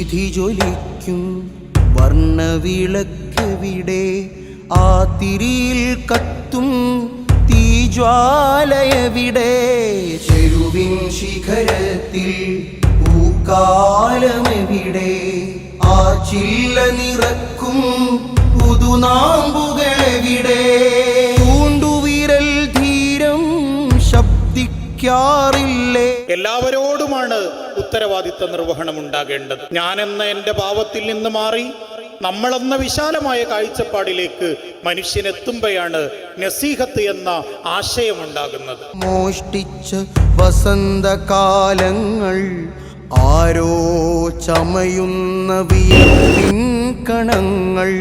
തിരുവീഥി ജ്വലിക്കും വർണ്ണവിളക്കെവിടെ? ആ തിരിയിൽ കത്തും തീജ്വാലയെവിടെ? ചെരുവിൻ ശിഖരത്തിൽ പൂക്കാലമെവിടെ? ആ ചില്ല നിറക്കും പുതുനാമ്പുകളെവിടെ? ചൂണ്ടുവിരൽ ധീരം ശബ്ദിക്കാറില്ലേ? എല്ലാവരോടുമാണ് ഉത്തരവാദിത്ത നിർവഹണം ഉണ്ടാകേണ്ടത്. ഞാനെന്ന എൻ്റെ ഭാവത്തിൽ നിന്ന് മാറി നമ്മളെന്ന വിശാലമായ കാഴ്ചപ്പാടിലേക്ക് മനുഷ്യനെത്തുമ്പോഴാണ് നസീഹത്ത് എന്ന ആശയമുണ്ടാകുന്നത്. മോഷ്ടിച്ച വസന്തകാലങ്ങൾ ആരോ ചമയുന്ന വിയർപ്പിൻ കണങ്ങൾ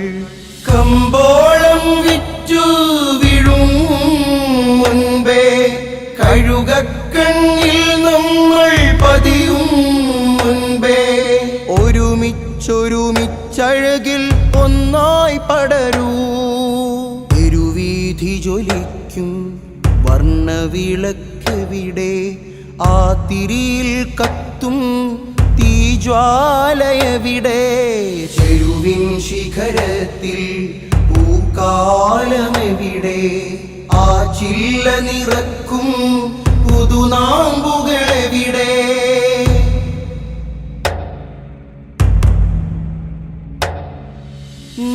കമ്പോളം വിറ്റു വിഴുങ്ങും മുൻപേ കഴുകക്കണ്ണിൽ നമ്മൾ പതിയും മുൻപേ ഒരുമിച്ചൊരുമിച്ചഴകിൽ ഒന്നായി പടരൂ. തിരുവീഥി ജ്വലിക്കും വർണ്ണവിളക്കെവിടെ? ആ തിരിയിൽ കത്തും തീജ്വാലയെവിടെ? ചെരുവിൻ ശിഖരത്തിൽ പൂക്കാലമെവിടെ? ആ ചില്ല നിറക്കും പുതുനാമ്പുകളെവിടെ?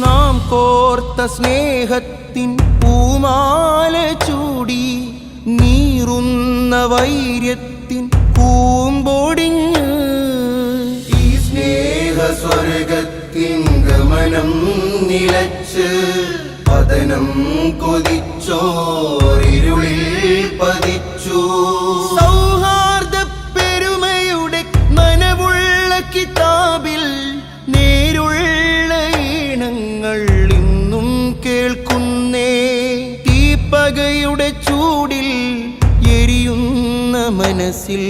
നാം കോർത്ത സ്നേഹത്തിൻ പൂമാല ചൂടി നീറുന്ന വൈര്യത്തിൻ പൂമ്പൊടിഞ്ഞ് ഈ സ്നേഹ സ്വർഗത്തിൻ ഗമനം നിലച്ച് പതനം കൊതിച്ചോരിരുളിൽ പതിച്ചു. സൗഹാർദ്ദ പെരുമയുടെ നനവുള്ള കിതാബിൽ നേരുള്ള ഈണങ്ങൾ ഇന്നും കേൾക്കുന്നേ. തീപ്പകയുടെ ചൂടിൽ എരിയുന്ന മനസ്സിൽ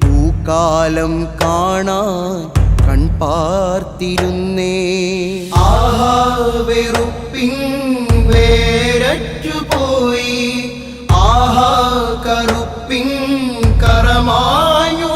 പൂക്കാലം കാണാൻ കൺപാർത്തിരുന്നേ. ആഹാ വെറുപ്പിൻ വേരറ്റുപോയി, ആഹാ കറുപ്പിൻ കറമാഞ്ഞു